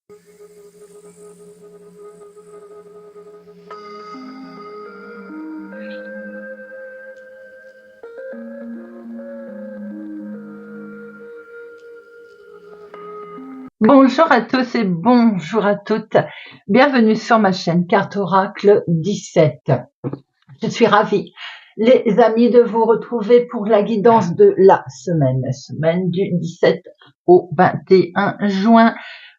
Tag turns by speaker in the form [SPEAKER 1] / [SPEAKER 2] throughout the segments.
[SPEAKER 1] Bonjour à tous et bonjour à toutes. Bienvenue sur ma chaîne Carte Oracle 17. Je suis ravie, les amis, de vous retrouver pour la guidance de la semaine du 17 au 21 juin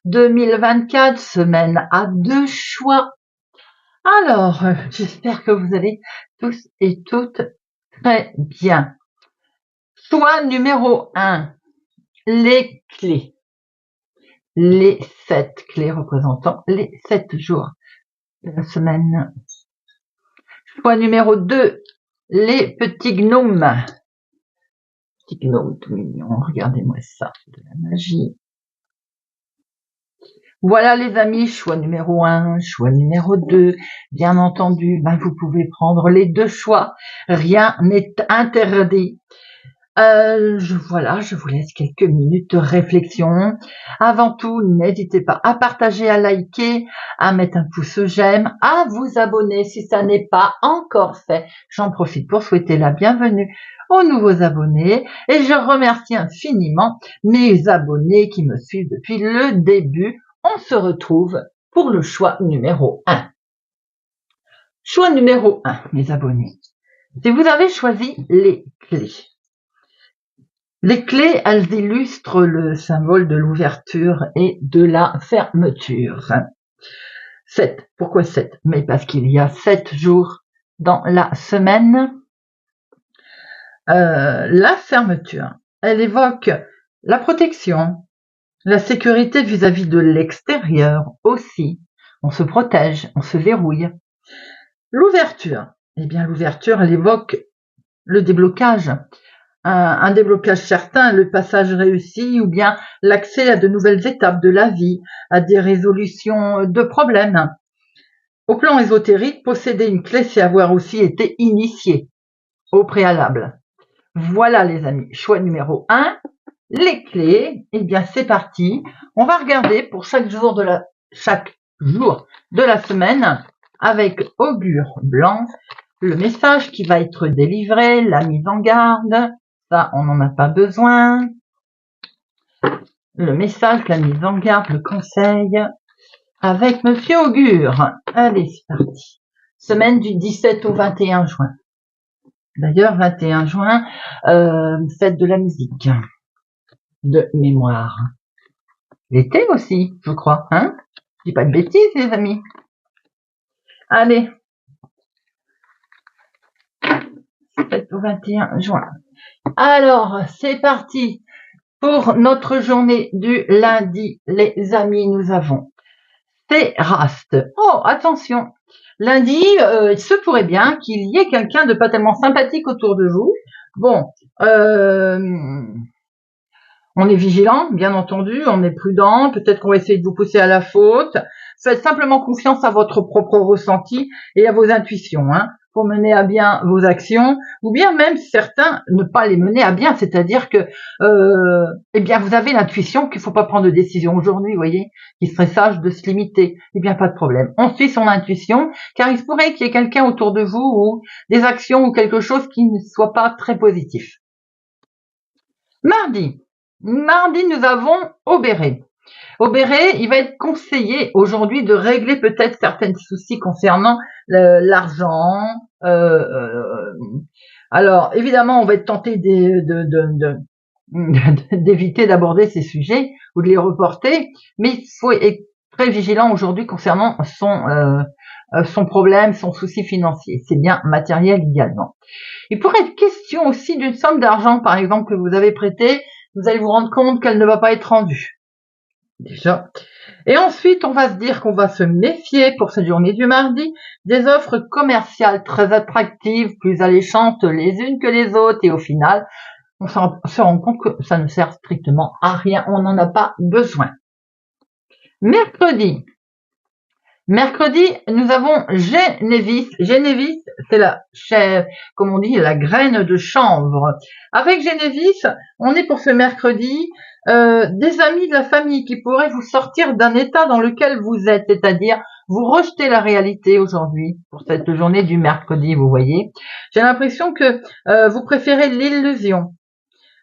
[SPEAKER 1] 2024, semaine à 2 choix. Alors, j'espère que vous allez tous et toutes très bien. Choix numéro 1, les clés. Les 7 clés représentant les 7 jours de la semaine. Choix numéro 2, les petits gnomes. Petits gnomes tout mignons, regardez-moi ça, de la magie. Voilà les amis, choix numéro 1, choix numéro 2. Bien entendu, vous pouvez prendre les deux choix, rien n'est interdit. Je vous laisse quelques minutes de réflexion. Avant tout, n'hésitez pas à partager, à liker, à mettre un pouce j'aime, à vous abonner si ça n'est pas encore fait. J'en profite pour souhaiter la bienvenue aux nouveaux abonnés et je remercie infiniment mes abonnés qui me suivent depuis le début. On se retrouve pour le choix numéro 1. Choix numéro 1, mes abonnés. Si vous avez choisi les clés, les clés, elles illustrent le symbole de l'ouverture et de la fermeture. 7. Pourquoi 7? Mais parce qu'il y a 7 jours dans la semaine. La fermeture, elle évoque la protection, la sécurité vis-à-vis de l'extérieur aussi. On se protège, on se verrouille. L'ouverture, l'ouverture, elle évoque le déblocage. Un déblocage certain, le passage réussi ou bien l'accès à de nouvelles étapes de la vie, à des résolutions de problèmes. Au plan ésotérique, posséder une clé, c'est avoir aussi été initié au préalable. Voilà les amis, choix numéro 1, les clés. C'est parti. On va regarder pour chaque jour de la semaine avec augure blanc, le message qui va être délivré, la mise en garde. Ça, on n'en a pas besoin. Le message, la mise en garde, le conseil avec Monsieur Augure. Allez, c'est parti. Semaine du 17 au 21 juin. D'ailleurs, 21 juin, fête de la musique, de mémoire. L'été aussi, je crois, hein? Je dis pas de bêtises, les amis. Allez. 17 au 21 juin. Alors, c'est parti pour notre journée du lundi, les amis. Nous avons Téraste. Oh, attention, lundi, il se pourrait bien qu'il y ait quelqu'un de pas tellement sympathique autour de vous. Bon, on est vigilant, bien entendu, on est prudent, peut-être qu'on va essayer de vous pousser à la faute. Faites simplement confiance à votre propre ressenti et à vos intuitions, pour mener à bien vos actions, ou bien même certains ne pas les mener à bien, c'est-à-dire que vous avez l'intuition qu'il faut pas prendre de décision aujourd'hui, vous voyez, qu'il serait sage de se limiter. Pas de problème. On suit son intuition, car il se pourrait qu'il y ait quelqu'un autour de vous ou des actions ou quelque chose qui ne soit pas très positif. Mardi, nous avons Obéré. Obéré, il va être conseillé aujourd'hui de régler peut-être certains soucis concernant l'argent. Alors, évidemment, on va être tenté d'éviter d'aborder ces sujets ou de les reporter, mais il faut être très vigilant aujourd'hui concernant son problème, son souci financier. C'est bien matériel également. Il pourrait être question aussi d'une somme d'argent, par exemple, que vous avez prêtée. Vous allez vous rendre compte qu'elle ne va pas être rendue. Déjà. Et ensuite, on va se dire qu'on va se méfier pour cette journée du mardi des offres commerciales très attractives, plus alléchantes les unes que les autres, et au final, on se rend compte que ça ne sert strictement à rien, on n'en a pas besoin. Mercredi, Mercredi, nous avons Génévis. Génévis, c'est comme on dit, la graine de chanvre. Avec Génévis, on est pour ce mercredi des amis de la famille qui pourraient vous sortir d'un état dans lequel vous êtes, c'est-à-dire vous rejetez la réalité aujourd'hui pour cette journée du mercredi, vous voyez. J'ai l'impression que vous préférez l'illusion.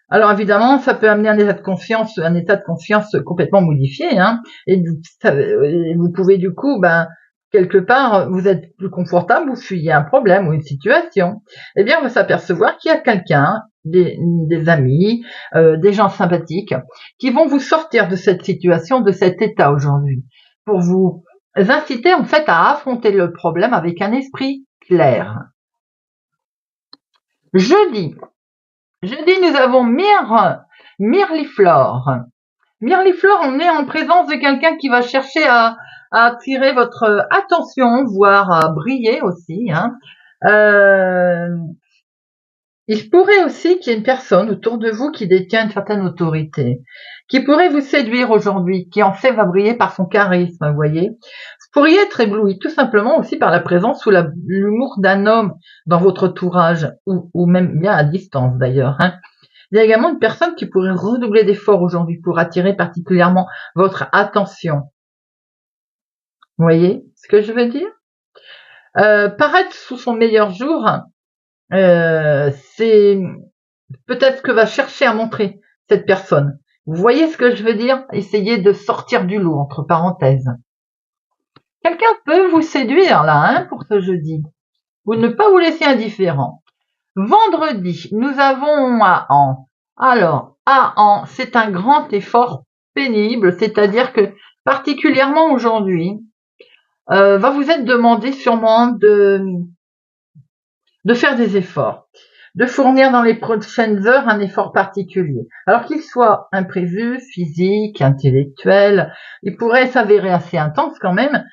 [SPEAKER 1] Alors évidemment, ça peut amener un état de confiance complètement modifié, hein. Et vous pouvez du coup, quelque part, vous êtes plus confortable, vous fuyez un problème ou une situation. Eh bien, on va s'apercevoir qu'il y a quelqu'un, des amis, des gens sympathiques, qui vont vous sortir de cette situation, de cet état aujourd'hui, pour vous inciter en fait à affronter le problème avec un esprit clair. Jeudi, nous avons Mirliflore. Mirliflore, on est en présence de quelqu'un qui va chercher à attirer votre attention, voire à briller aussi, hein. Il pourrait aussi qu'il y ait une personne autour de vous qui détient une certaine autorité, qui pourrait vous séduire aujourd'hui, qui en fait va briller par son charisme, vous voyez. Vous pourriez être ébloui tout simplement aussi par la présence ou l'humour d'un homme dans votre entourage, ou même bien à distance d'ailleurs, hein. Il y a également une personne qui pourrait redoubler d'efforts aujourd'hui pour attirer particulièrement votre attention. Vous voyez ce que je veux dire? Paraître sous son meilleur jour, c'est peut-être ce que va chercher à montrer cette personne. Vous voyez ce que je veux dire? Essayez de sortir du lot, entre parenthèses. Quelqu'un peut vous séduire là, hein, pour ce jeudi. Vous ne pas vous laisser indifférent. Vendredi, nous avons Aan. Alors, Aan, c'est un grand effort pénible, c'est-à-dire que particulièrement aujourd'hui, va vous être demandé sûrement de faire des efforts, de fournir dans les prochaines heures un effort particulier. Alors qu'il soit imprévu, physique, intellectuel, il pourrait s'avérer assez intense quand même,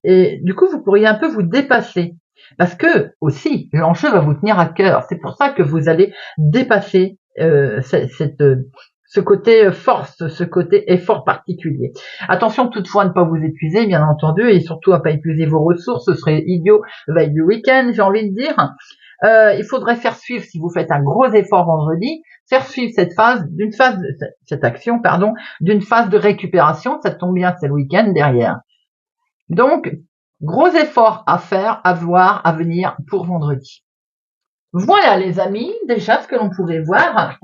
[SPEAKER 1] et du coup vous pourriez un peu vous dépasser. Parce que aussi, l'enjeu va vous tenir à cœur. C'est pour ça que vous allez dépasser ce côté force, ce côté effort particulier. Attention toutefois à ne pas vous épuiser, bien entendu, et surtout à pas épuiser vos ressources. Ce serait idiot la veille du week-end, j'ai envie de dire. Il faudrait faire suivre, si vous faites un gros effort vendredi, faire suivre cette action, d'une phase de récupération. Ça tombe bien, c'est le week-end derrière. Donc, gros effort à faire, à voir, à venir pour vendredi. Voilà les amis, déjà ce que l'on pouvait voir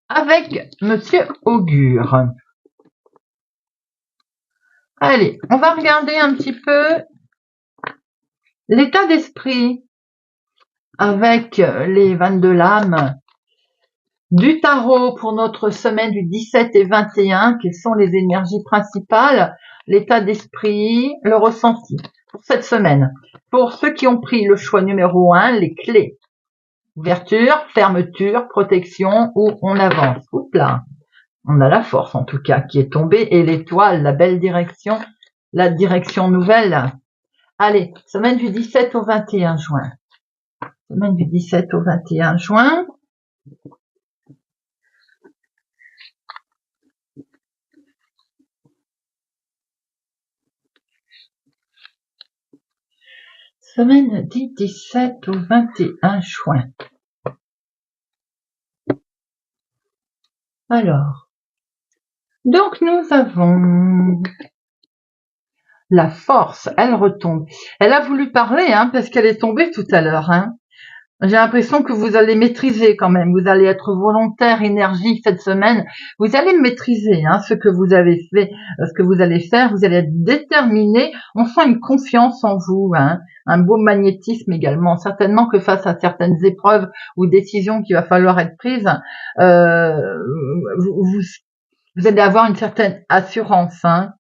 [SPEAKER 1] avec Monsieur Augure. Allez, on va regarder un petit peu l'état d'esprit avec les 22 lames du tarot pour notre semaine du 17 et 21. Quelles sont les énergies principales, l'état d'esprit, le ressenti pour cette semaine. Pour ceux qui ont pris le choix numéro 1, les clés. Ouverture, fermeture, protection, ou on avance. Oups là, on a la force en tout cas qui est tombée, et l'étoile, la belle direction, la direction nouvelle. Allez, semaine du 17 au 21 juin. Semaine du 17 au 21 juin. Semaine du 17 au 21 juin. Alors, donc nous avons la force, elle retombe. Elle a voulu parler, hein, parce qu'elle est tombée tout à l'heure, hein. J'ai l'impression que vous allez maîtriser quand même. Vous allez être volontaire, énergique cette semaine. Vous allez maîtriser, hein, ce que vous avez fait, ce que vous allez faire. Vous allez être déterminé. On sent une confiance en vous, hein, un beau magnétisme également. Certainement que face à certaines épreuves ou décisions qu'il va falloir être prises, vous allez avoir une certaine assurance, hein.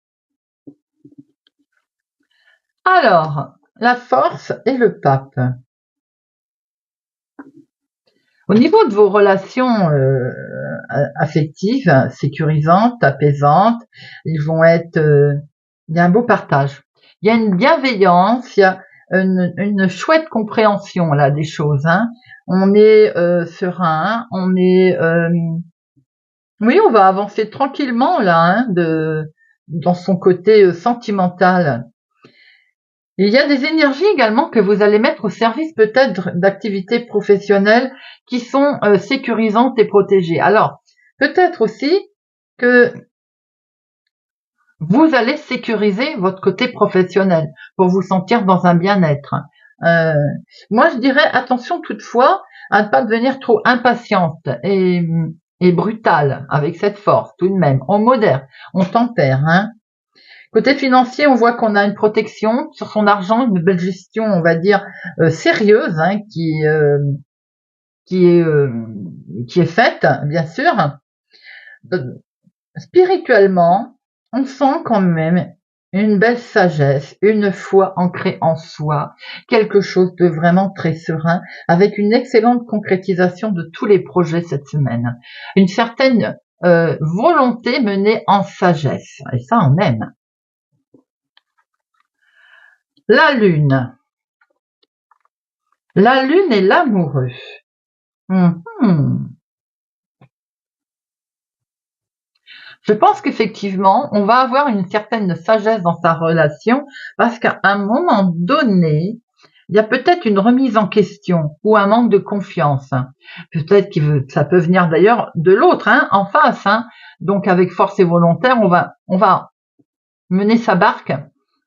[SPEAKER 1] Alors, la force et le pape. Au niveau de vos relations affectives, sécurisantes, apaisantes, ils vont être, il y a un beau partage. Il y a une bienveillance, il y a une chouette compréhension là des choses, hein. On est serein, on est, oui, on va avancer tranquillement là, hein, dans son côté sentimental. Il y a des énergies également que vous allez mettre au service peut-être d'activités professionnelles qui sont sécurisantes et protégées. Alors, peut-être aussi que vous allez sécuriser votre côté professionnel pour vous sentir dans un bien-être. Euh, Moi, je dirais attention toutefois à ne pas devenir trop impatiente et brutale avec cette force tout de même. On modère, on tempère. Hein. Côté financier, on voit qu'on a une protection sur son argent, une belle gestion, on va dire, sérieuse, hein, qui est, euh, qui est faite, bien sûr. Spirituellement, on sent quand même une belle sagesse, une foi ancrée en soi, quelque chose de vraiment très serein, avec une excellente concrétisation de tous les projets cette semaine. Une certaine volonté menée en sagesse, et ça on aime. La lune. La lune et l'amoureux. Je pense qu'effectivement, on va avoir une certaine sagesse dans sa relation parce qu'à un moment donné, il y a peut-être une remise en question ou un manque de confiance. Peut-être que ça peut venir d'ailleurs de l'autre, hein, en face. Hein. Donc avec force et volontaire, on va mener sa barque.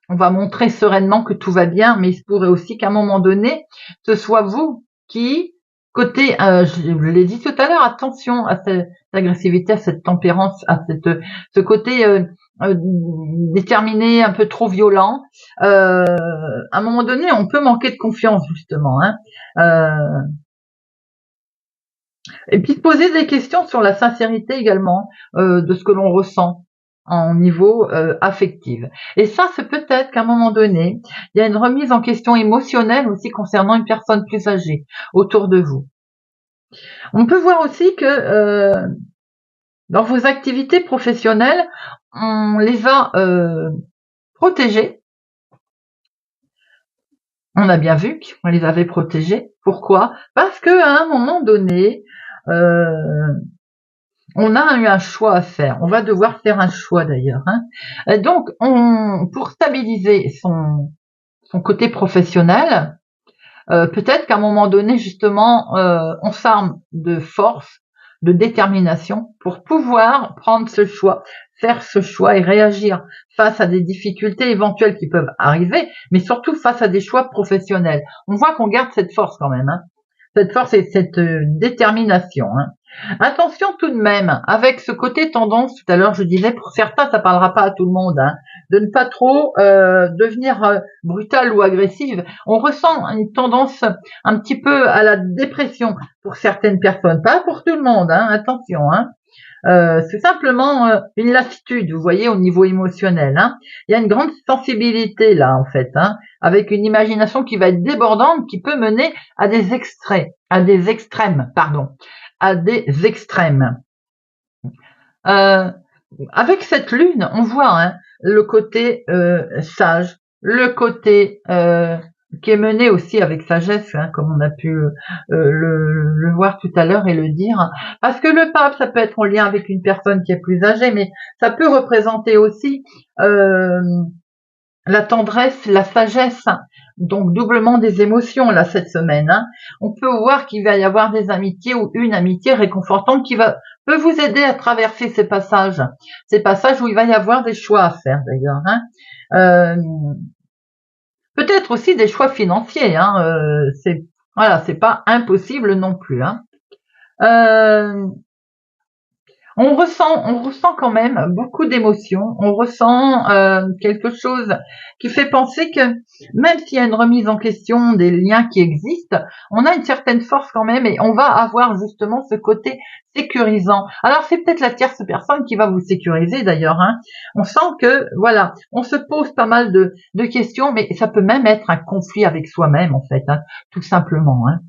[SPEAKER 1] On va montrer sereinement que tout va bien, mais il se pourrait aussi qu'à un moment donné, ce soit vous qui, côté, je l'ai dit tout à l'heure, attention à cette agressivité, à cette tempérance, à ce côté déterminé, un peu trop violent. À un moment donné, on peut manquer de confiance justement. Hein. Et puis se poser des questions sur la sincérité également de ce que l'on ressent en niveau affectif. Et ça, c'est peut-être qu'à un moment donné, il y a une remise en question émotionnelle aussi concernant une personne plus âgée autour de vous. On peut voir aussi que dans vos activités professionnelles, on les a protégées. On a bien vu qu'on les avait protégées. Pourquoi? Parce qu'à un moment donné, on a eu un choix à faire. On va devoir faire un choix d'ailleurs. Hein. Donc, pour stabiliser son côté professionnel, peut-être qu'à un moment donné, justement, on s'arme de force, de détermination pour pouvoir prendre ce choix, faire ce choix et réagir face à des difficultés éventuelles qui peuvent arriver, mais surtout face à des choix professionnels. On voit qu'on garde cette force quand même. Hein. Cette force et cette détermination. Hein. Attention tout de même, avec ce côté tendance, tout à l'heure je disais, pour certains ça parlera pas à tout le monde, hein, de ne pas trop devenir brutale ou agressive. On ressent une tendance un petit peu à la dépression pour certaines personnes, pas pour tout le monde, hein, attention. Hein. C'est simplement une lassitude, vous voyez, au niveau émotionnel. Hein. Il y a une grande sensibilité là, en fait, hein, avec une imagination qui va être débordante, qui peut mener à des extrêmes. Avec cette lune, on voit hein, le côté sage, le côté qui est mené aussi avec sagesse, hein, comme on a pu le voir tout à l'heure et le dire. Parce que le pape, ça peut être en lien avec une personne qui est plus âgée, mais ça peut représenter aussi la tendresse, la sagesse, donc doublement des émotions là cette semaine. Hein. On peut voir qu'il va y avoir des amitiés ou une amitié réconfortante qui peut vous aider à traverser ces passages où il va y avoir des choix à faire d'ailleurs. Hein. Peut-être aussi des choix financiers. Hein. C'est pas impossible non plus. Hein. On ressent quand même beaucoup d'émotions, on ressent quelque chose qui fait penser que même s'il y a une remise en question des liens qui existent, on a une certaine force quand même et on va avoir justement ce côté sécurisant. Alors c'est peut-être la tierce personne qui va vous sécuriser d'ailleurs. Hein. On sent que voilà, on se pose pas mal de questions, mais ça peut même être un conflit avec soi-même en fait, hein, tout simplement. Hein.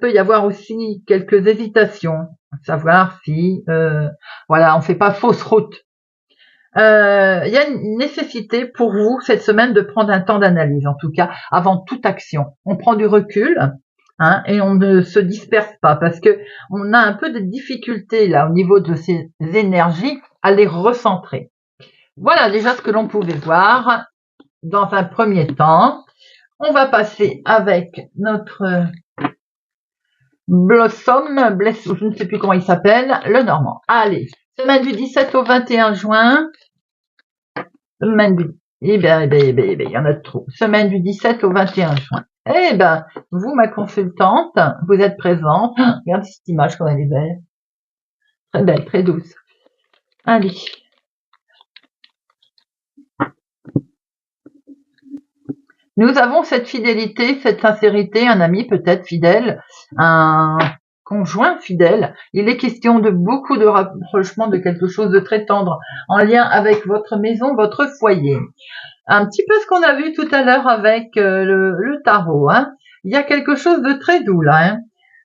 [SPEAKER 1] Peut y avoir aussi quelques hésitations, savoir si on fait pas fausse route. Il y a une nécessité pour vous cette semaine de prendre un temps d'analyse, en tout cas avant toute action. On prend du recul hein, et on ne se disperse pas parce que on a un peu de difficulté là au niveau de ces énergies à les recentrer. Voilà déjà ce que l'on pouvait voir. dans un premier temps, on va passer avec notre Blossom, je ne sais plus comment il s'appelle, le Normand. Allez, semaine du 17 au 21 juin. Semaine du... il y en a trop. Semaine du 17 au 21 juin. Eh ben, vous, ma consultante, vous êtes présente. Regarde cette image, comme elle est belle. Très belle, très douce. Allez. Nous avons cette fidélité, cette sincérité, un ami peut-être fidèle, un conjoint fidèle. Il est question de beaucoup de rapprochement, de quelque chose de très tendre en lien avec votre maison, votre foyer. Un petit peu ce qu'on a vu tout à l'heure avec le tarot. Hein. Il y a quelque chose de très doux là.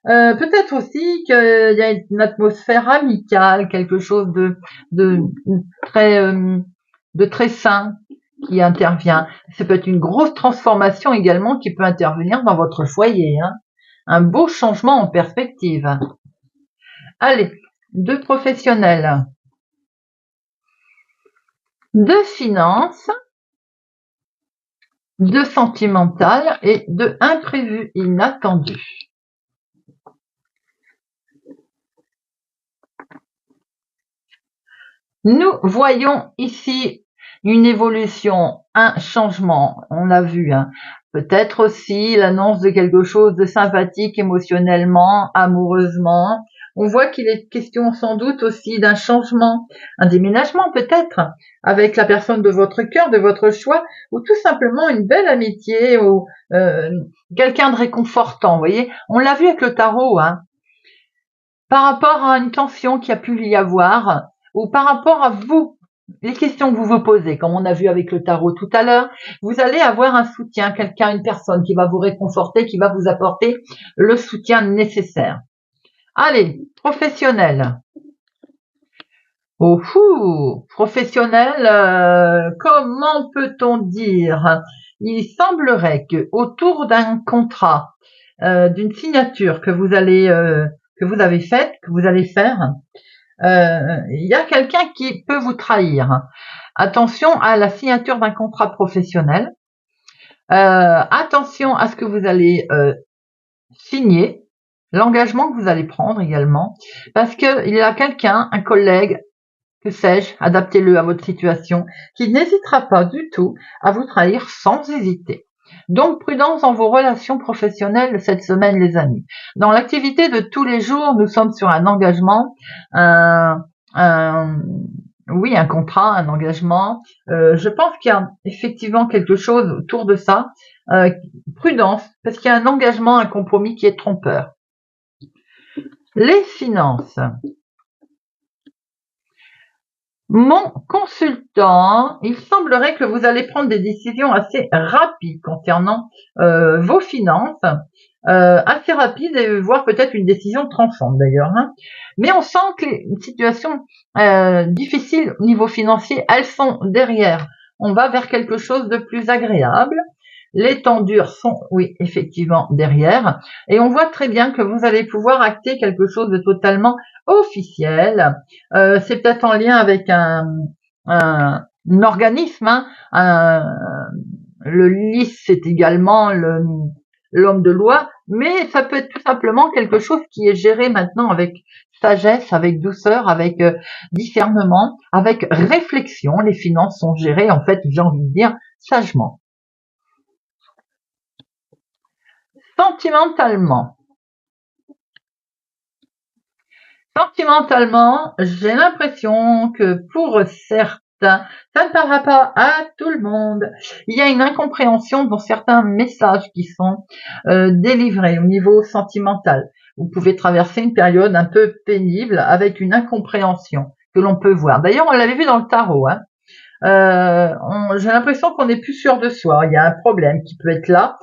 [SPEAKER 1] Hein. Peut-être aussi qu'il y a une atmosphère amicale, quelque chose de très sain qui intervient. Ça peut être une grosse transformation également qui peut intervenir dans votre foyer. Hein. Un beau changement en perspective. Allez, de professionnels, de finances, de sentimental et de imprévu inattendu. Nous voyons ici une évolution, un changement, on l'a vu, hein. Peut-être aussi l'annonce de quelque chose de sympathique émotionnellement, amoureusement. On voit qu'il est question sans doute aussi d'un changement, un déménagement peut-être, avec la personne de votre cœur, de votre choix, ou tout simplement une belle amitié, ou quelqu'un de réconfortant, vous voyez. On l'a vu avec le tarot, hein. Par rapport à une tension qui a pu y avoir, ou par rapport à vous, les questions que vous vous posez, comme on a vu avec le tarot tout à l'heure, vous allez avoir un soutien, quelqu'un, une personne qui va vous réconforter, qui va vous apporter le soutien nécessaire. Allez, professionnel. Oh, professionnel, comment peut-on dire? Il semblerait que autour d'un contrat, d'une signature que vous avez faite, que vous allez faire, il y a quelqu'un qui peut vous trahir. Attention à la signature d'un contrat professionnel. Attention à ce que vous allez signer, l'engagement que vous allez prendre également, parce qu'il y a quelqu'un, un collègue, que sais-je, adaptez-le à votre situation, qui n'hésitera pas du tout à vous trahir sans hésiter. Donc, prudence dans vos relations professionnelles cette semaine, les amis. Dans l'activité de tous les jours, nous sommes sur un engagement, un contrat, un engagement. Je pense qu'il y a effectivement quelque chose autour de ça. Prudence, parce qu'il y a un engagement, un compromis qui est trompeur. Les finances. Mon consultant, il semblerait que vous allez prendre des décisions assez rapides concernant vos finances, assez rapides et voire peut-être une décision tranchante d'ailleurs. Hein. Mais on sent que les situations difficiles au niveau financier, elles sont derrière. On va vers quelque chose de plus agréable. Les temps durs sont, oui, effectivement, derrière. Et on voit très bien que vous allez pouvoir acter quelque chose de totalement officiel. C'est peut-être en lien avec un organisme. Hein. Le LIS, c'est également l'homme de loi. Mais ça peut être tout simplement quelque chose qui est géré maintenant avec sagesse, avec douceur, avec discernement, avec réflexion. Les finances sont gérées, en fait, j'ai envie de dire, sagement. Sentimentalement, j'ai l'impression que pour certains, ça ne parlera pas à tout le monde. Il y a une incompréhension dans certains messages qui sont délivrés au niveau sentimental. Vous pouvez traverser une période un peu pénible avec une incompréhension que l'on peut voir. D'ailleurs, on l'avait vu dans le tarot. Hein. J'ai l'impression qu'on n'est plus sûr de soi. Il y a un problème qui peut être là.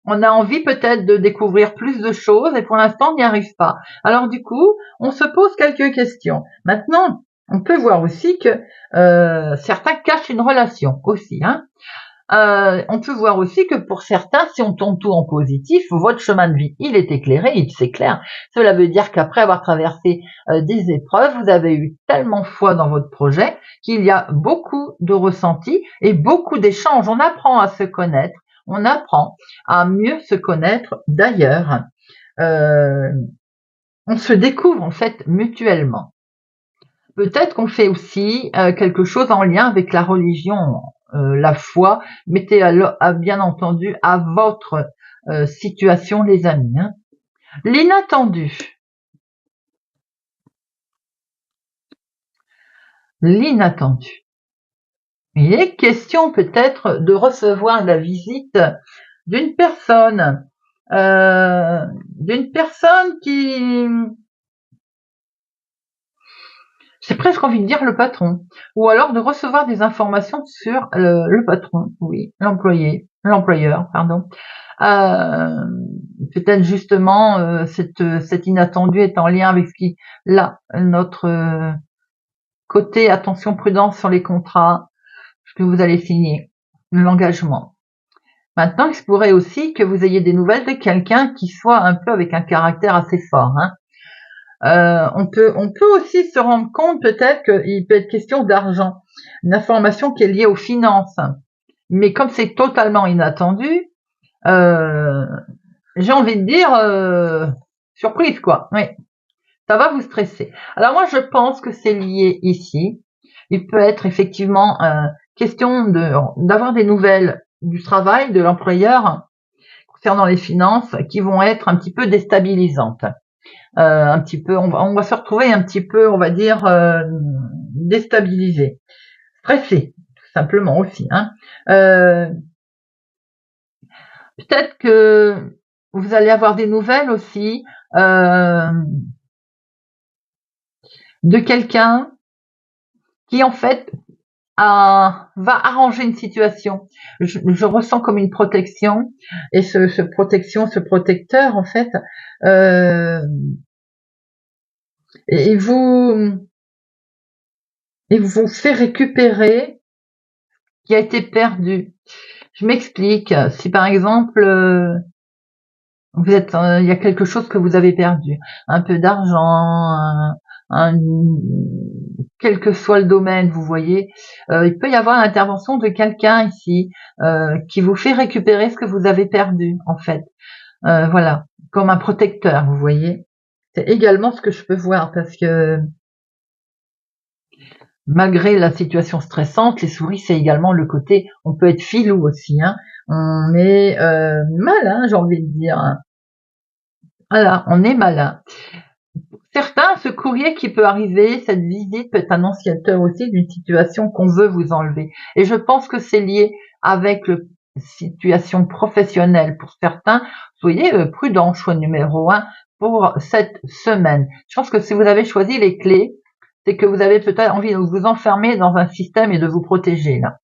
[SPEAKER 1] On a envie peut-être de découvrir plus de choses et pour l'instant on n'y arrive pas. Alors du coup, on se pose quelques questions. Maintenant, on peut voir aussi que certains cachent une relation aussi. Hein. On peut voir aussi que pour certains, si on tourne tout en positif, votre chemin de vie, il est éclairé, il s'éclaire. Cela veut dire qu'après avoir traversé des épreuves, vous avez eu tellement foi dans votre projet qu'il y a beaucoup de ressentis et beaucoup d'échanges. On apprend à se connaître, on apprend à mieux se connaître d'ailleurs. On se découvre en fait mutuellement. Peut-être qu'on fait aussi quelque chose en lien avec la religion, la foi. Mettez bien entendu à votre situation, les amis. Hein. L'inattendu. L'inattendu. Il est question peut-être de recevoir la visite d'une personne qui... J'ai presque envie de dire le patron. Ou alors de recevoir des informations sur le patron, oui, l'employeur, pardon. Peut-être justement cet inattendu est en lien avec ce qui, là, notre côté attention prudence sur les contrats que vous allez signer, l'engagement. Maintenant, il se pourrait aussi que vous ayez des nouvelles de quelqu'un qui soit un peu avec un caractère assez fort. Hein. On peut aussi se rendre compte peut-être qu'il peut être question d'argent, une information qui est liée aux finances. Mais comme c'est totalement inattendu, j'ai envie de dire surprise quoi. Oui, ça va vous stresser. Alors moi je pense que c'est lié ici. Il peut être effectivement question d'avoir des nouvelles du travail de l'employeur concernant les finances qui vont être un petit peu déstabilisantes. Un petit peu, on va se retrouver un petit peu, on va dire, déstabilisé, stressé, tout simplement aussi. Hein. Peut-être que vous allez avoir des nouvelles aussi de quelqu'un qui en fait va arranger une situation. Je ressens comme une protection et ce protecteur en fait, il vous fait récupérer ce qui a été perdu. Je m'explique. Si par exemple il y a quelque chose que vous avez perdu, un peu d'argent, quel que soit le domaine, vous voyez, il peut y avoir l'intervention de quelqu'un ici qui vous fait récupérer ce que vous avez perdu, en fait. Voilà, comme un protecteur, vous voyez. C'est également ce que je peux voir parce que malgré la situation stressante, les souris, c'est également le côté, on peut être filou aussi, hein. On est malin, j'ai envie de dire. Voilà, on est malin. Certains, ce courrier qui peut arriver, cette visite peut être annonciateur aussi d'une situation qu'on veut vous enlever. Et je pense que c'est lié avec la situation professionnelle pour certains. Soyez prudents, choix numéro 1 pour cette semaine. Je pense que si vous avez choisi les clés, c'est que vous avez peut-être envie de vous enfermer dans un système et de vous protéger là.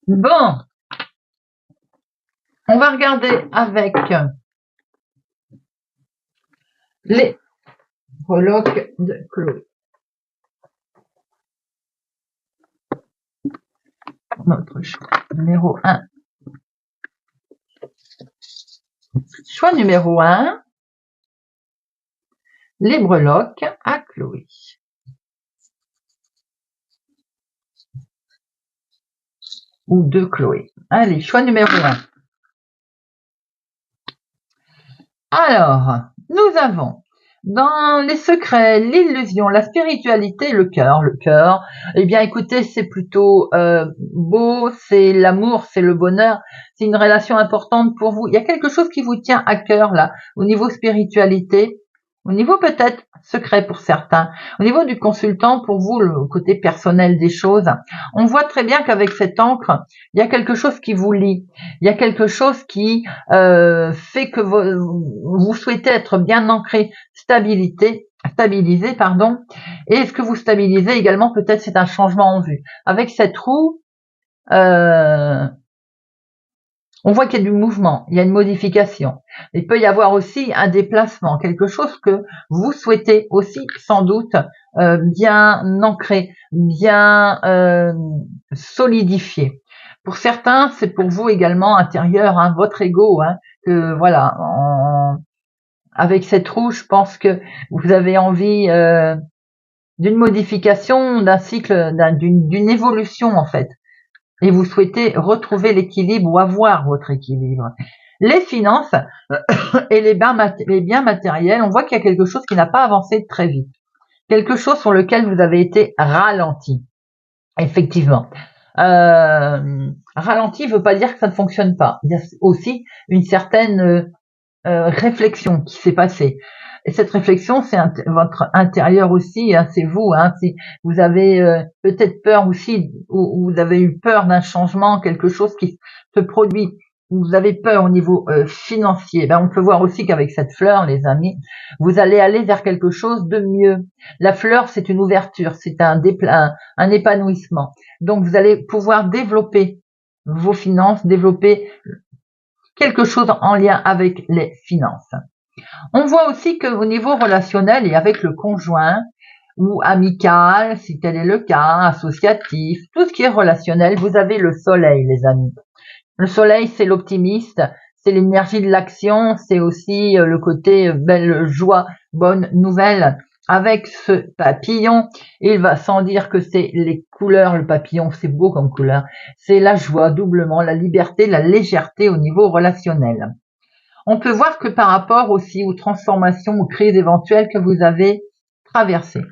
[SPEAKER 1] Bon, on va regarder avec les breloques de Chloé. Notre choix numéro 1. Choix numéro 1, les breloques à Chloé. Ou de Chloé. Allez, choix numéro 1. Alors, nous avons dans les secrets, l'illusion, la spiritualité, le cœur. Le cœur, eh bien écoutez, c'est plutôt beau, c'est l'amour, c'est le bonheur, c'est une relation importante pour vous. Il y a quelque chose qui vous tient à cœur là, au niveau spiritualité, au niveau peut-être secret pour certains, au niveau du consultant pour vous, le côté personnel des choses. On voit très bien qu'avec cette encre, il y a quelque chose qui vous lie, il y a quelque chose qui fait que vous souhaitez être bien ancré, stabilisé, pardon. Et ce que vous stabilisez également, peut-être c'est un changement en vue. Avec cette roue, on voit qu'il y a du mouvement, il y a une modification. Il peut y avoir aussi un déplacement, quelque chose que vous souhaitez aussi sans doute bien ancré, bien solidifier. Pour certains, c'est pour vous également intérieur, hein, votre ego, hein, que voilà, avec cette roue, je pense que vous avez envie d'une modification, d'un cycle, d'une évolution en fait, et vous souhaitez retrouver l'équilibre ou avoir votre équilibre. Les finances et les biens matériels, on voit qu'il y a quelque chose qui n'a pas avancé très vite, quelque chose sur lequel vous avez été ralenti. Effectivement. Ralenti ne veut pas dire que ça ne fonctionne pas. Il y a aussi une certaine réflexion qui s'est passée. Et cette réflexion, c'est votre intérieur aussi, hein, c'est vous. Hein, si vous avez peut-être peur aussi, ou vous avez eu peur d'un changement, quelque chose qui se produit, vous avez peur au niveau financier, ben on peut voir aussi qu'avec cette fleur, les amis, vous allez aller vers quelque chose de mieux. La fleur, c'est une ouverture, c'est un épanouissement. Donc, vous allez pouvoir développer vos finances, développer quelque chose en lien avec les finances. On voit aussi qu'au niveau relationnel et avec le conjoint ou amical, si tel est le cas, associatif, tout ce qui est relationnel, vous avez le soleil, les amis. Le soleil, c'est l'optimiste, c'est l'énergie de l'action, c'est aussi le côté belle joie, bonne nouvelle. Avec ce papillon, il va sans dire que c'est les couleurs, le papillon, c'est beau comme couleur. C'est la joie, doublement, la liberté, la légèreté au niveau relationnel. On peut voir que par rapport aussi aux transformations, aux crises éventuelles que vous avez traversées.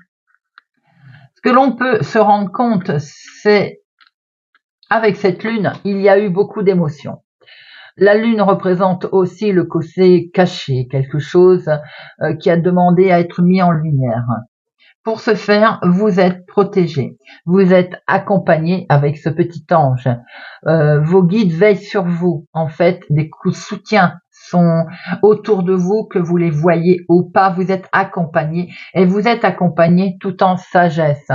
[SPEAKER 1] Ce que l'on peut se rendre compte, c'est avec cette lune, il y a eu beaucoup d'émotions. La lune représente aussi le côté caché, quelque chose qui a demandé à être mis en lumière. Pour ce faire, vous êtes protégé, vous êtes accompagné avec ce petit ange. Vos guides veillent sur vous. En fait, des coups de soutien sont autour de vous, que vous les voyez ou pas. Vous êtes accompagné et vous êtes accompagné tout en sagesse.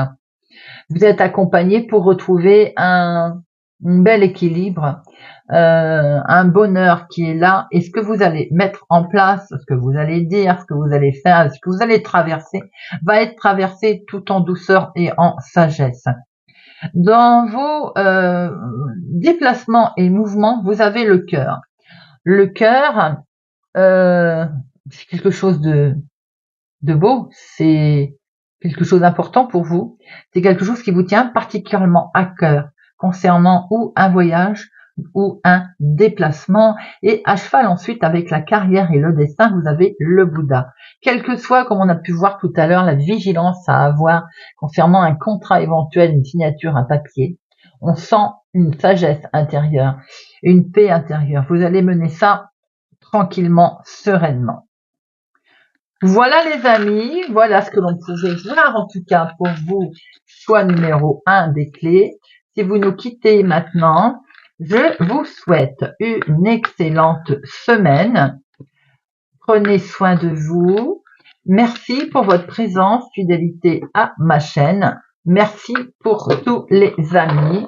[SPEAKER 1] Vous êtes accompagné pour retrouver un bel équilibre, un bonheur qui est là, et ce que vous allez mettre en place, ce que vous allez dire, ce que vous allez faire, ce que vous allez traverser, va être traversé tout en douceur et en sagesse. Dans vos déplacements et mouvements, vous avez le cœur. Le cœur, c'est quelque chose de beau, c'est quelque chose d'important pour vous, c'est quelque chose qui vous tient particulièrement à cœur concernant ou un voyage ou un déplacement, et à cheval ensuite avec la carrière et le destin, vous avez le Bouddha. Quel que soit, comme on a pu voir tout à l'heure, la vigilance à avoir concernant un contrat éventuel, une signature, un papier, on sent une sagesse intérieure, une paix intérieure. Vous allez mener ça tranquillement, sereinement. Voilà les amis, voilà ce que l'on pouvait voir en tout cas pour vous, choix numéro 1 des clés. Si vous nous quittez maintenant, je vous souhaite une excellente semaine. Prenez soin de vous. Merci pour votre présence, fidélité à ma chaîne. Merci pour tous les amis.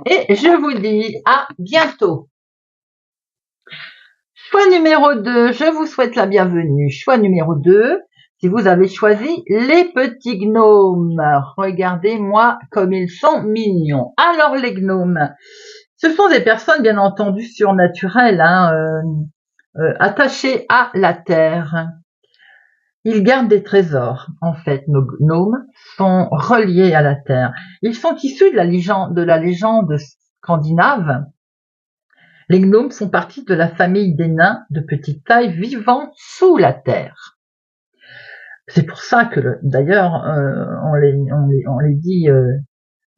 [SPEAKER 1] Et je vous dis à bientôt. Choix numéro 2, je vous souhaite la bienvenue. Choix numéro 2, si vous avez choisi les petits gnomes. Regardez-moi comme ils sont mignons. Alors les gnomes, ce sont des personnes bien entendu surnaturelles, attachées à la terre. Ils gardent des trésors. En fait, nos gnomes sont reliés à la terre. Ils sont issus de la légende scandinave. Les gnomes font partie de la famille des nains de petite taille vivant sous la terre. C'est pour ça que, d'ailleurs, on les dit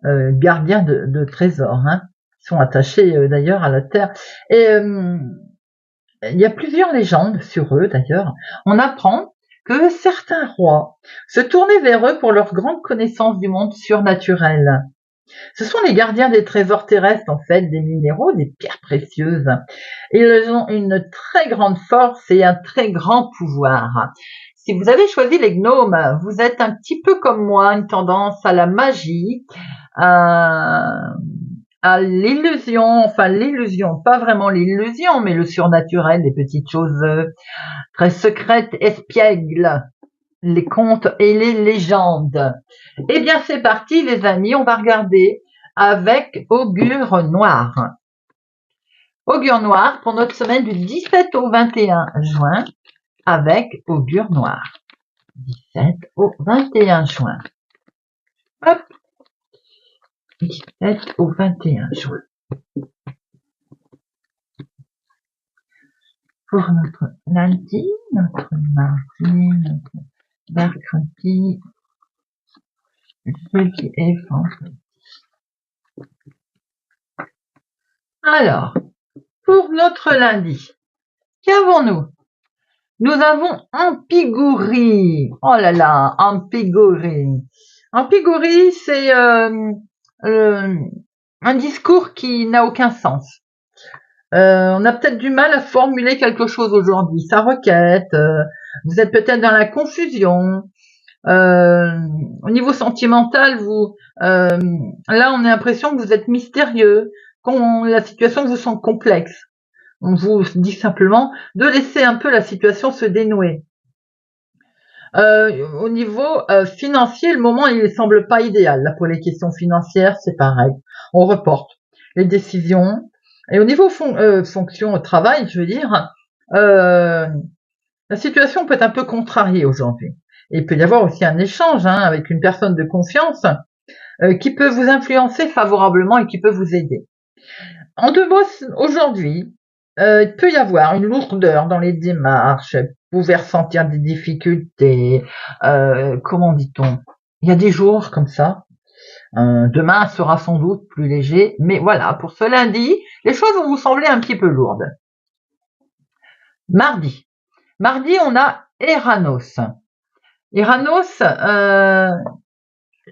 [SPEAKER 1] gardiens de trésors. Hein. Ils sont attachés d'ailleurs à la terre. Et il y a plusieurs légendes sur eux d'ailleurs. On apprend que certains rois se tournaient vers eux pour leur grande connaissance du monde surnaturel. Ce sont les gardiens des trésors terrestres, en fait, des minéraux, des pierres précieuses. Ils ont une très grande force et un très grand pouvoir. Si vous avez choisi les gnomes, vous êtes un petit peu comme moi, une tendance à la magie, à l'illusion, pas vraiment l'illusion, mais le surnaturel, les petites choses très secrètes, espiègles, les contes et les légendes. Eh bien, c'est parti, les amis, on va regarder avec Augure Noir. Augure Noir pour notre semaine du 17 au 21 juin avec Augure Noir. 17 au 21 juin. Hop. 17 au 21 juin. Pour notre lundi, notre mardi, notre mercredi, jeudi et vendredi. Alors, pour notre lundi, qu'avons-nous? Nous avons Ampigourie. Oh là là, Ampigourie. Ampigourie, c'est un discours qui n'a aucun sens. On a peut-être du mal à formuler quelque chose aujourd'hui. Ça requête, vous êtes peut-être dans la confusion. Au niveau sentimental, là, on a l'impression que vous êtes mystérieux, la situation vous semble complexe. On vous dit simplement de laisser un peu la situation se dénouer. Au niveau financier, le moment il ne semble pas idéal. Là, pour les questions financières, c'est pareil. On reporte les décisions. Et au niveau fonction au travail, je veux dire, la situation peut être un peu contrariée aujourd'hui. Et il peut y avoir aussi un échange avec une personne de confiance qui peut vous influencer favorablement et qui peut vous aider. En deux mots, aujourd'hui, il peut y avoir une lourdeur dans les démarches, vous pouvez ressentir des difficultés, comment dit-on? Il y a des jours comme ça. Demain sera sans doute plus léger, mais voilà, pour ce lundi, les choses vont vous sembler un petit peu lourdes. Mardi, on a Eranos. Eranos,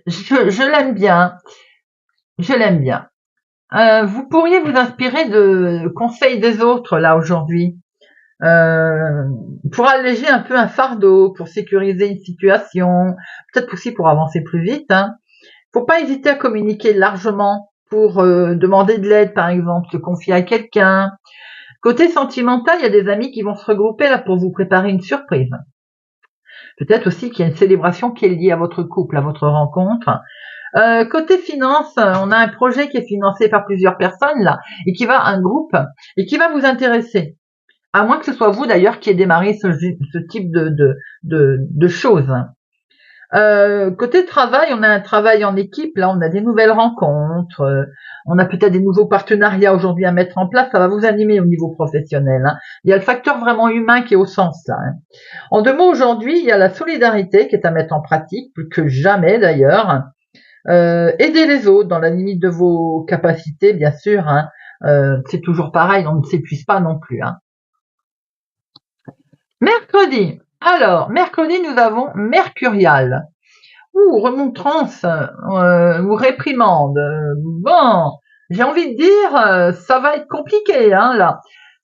[SPEAKER 1] je l'aime bien. Vous pourriez vous inspirer de conseils des autres là aujourd'hui pour alléger un peu un fardeau, pour sécuriser une situation, peut-être aussi pour avancer plus vite. Faut pas hésiter à communiquer largement pour demander de l'aide, par exemple, se confier à quelqu'un. Côté sentimental, il y a des amis qui vont se regrouper là pour vous préparer une surprise. Peut-être aussi qu'il y a une célébration qui est liée à votre couple, à votre rencontre. Côté finance, on a un projet qui est financé par plusieurs personnes là, et qui va un groupe et qui va vous intéresser. À moins que ce soit vous d'ailleurs qui ait démarré ce type de choses. Côté travail, on a un travail en équipe, là on a des nouvelles rencontres, on a peut-être des nouveaux partenariats aujourd'hui à mettre en place, ça va vous animer au niveau professionnel. Il y a le facteur vraiment humain qui est au sens là. En deux mots, aujourd'hui, il y a la solidarité qui est à mettre en pratique, plus que jamais d'ailleurs. Aider les autres dans la limite de vos capacités, bien sûr. C'est toujours pareil, on ne s'épuise pas non plus. Mercredi. Alors, mercredi, nous avons Mercurial. Ou remontrance, ou réprimande. Bon, j'ai envie de dire, ça va être compliqué, là.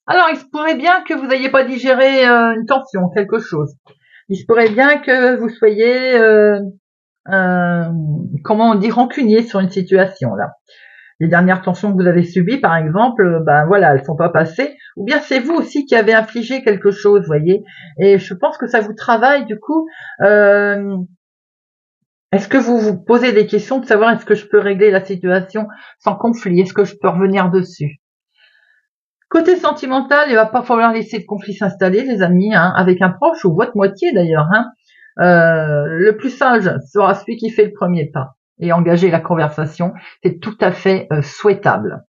[SPEAKER 1] Alors, il se pourrait bien que vous n'ayez pas digéré une tension, quelque chose. Il se pourrait bien que vous soyez, comment on dit, rancunier sur une situation, là. Les dernières tensions que vous avez subies, par exemple, elles sont pas passées. Ou bien c'est vous aussi qui avez infligé quelque chose, vous voyez. Et je pense que ça vous travaille, du coup. Est-ce que vous vous posez des questions de savoir est-ce que je peux régler la situation sans conflit? Est-ce que je peux revenir dessus? Côté sentimental, il va pas falloir laisser le conflit s'installer, les amis, avec un proche ou votre moitié d'ailleurs. Le plus sage sera celui qui fait le premier pas et engager la conversation. C'est tout à fait souhaitable.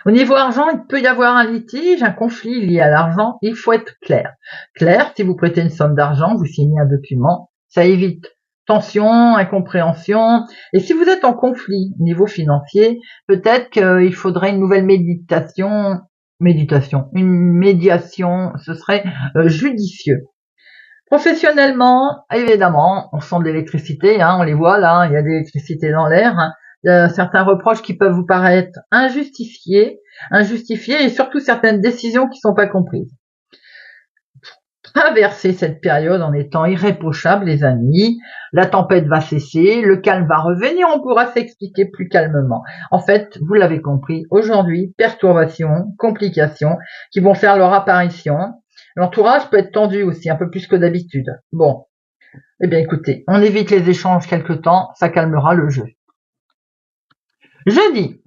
[SPEAKER 1] Au niveau argent, il peut y avoir un litige, un conflit lié à l'argent. Il faut être clair. Clair, si vous prêtez une somme d'argent, vous signez un document, ça évite tension, incompréhension. Et si vous êtes en conflit au niveau financier, peut-être qu'il faudrait une nouvelle une médiation, ce serait judicieux. Professionnellement, évidemment, on sent de l'électricité, on les voit là, il y a de l'électricité dans l'air. Il y a certains reproches qui peuvent vous paraître injustifiés et surtout certaines décisions qui sont pas comprises. Traverser cette période en étant irréprochable, les amis, la tempête va cesser, le calme va revenir, on pourra s'expliquer plus calmement. En fait, vous l'avez compris, aujourd'hui, perturbations, complications qui vont faire leur apparition. L'entourage peut être tendu aussi, un peu plus que d'habitude. Bon, eh bien écoutez, on évite les échanges quelque temps, ça calmera le jeu. Jeudi,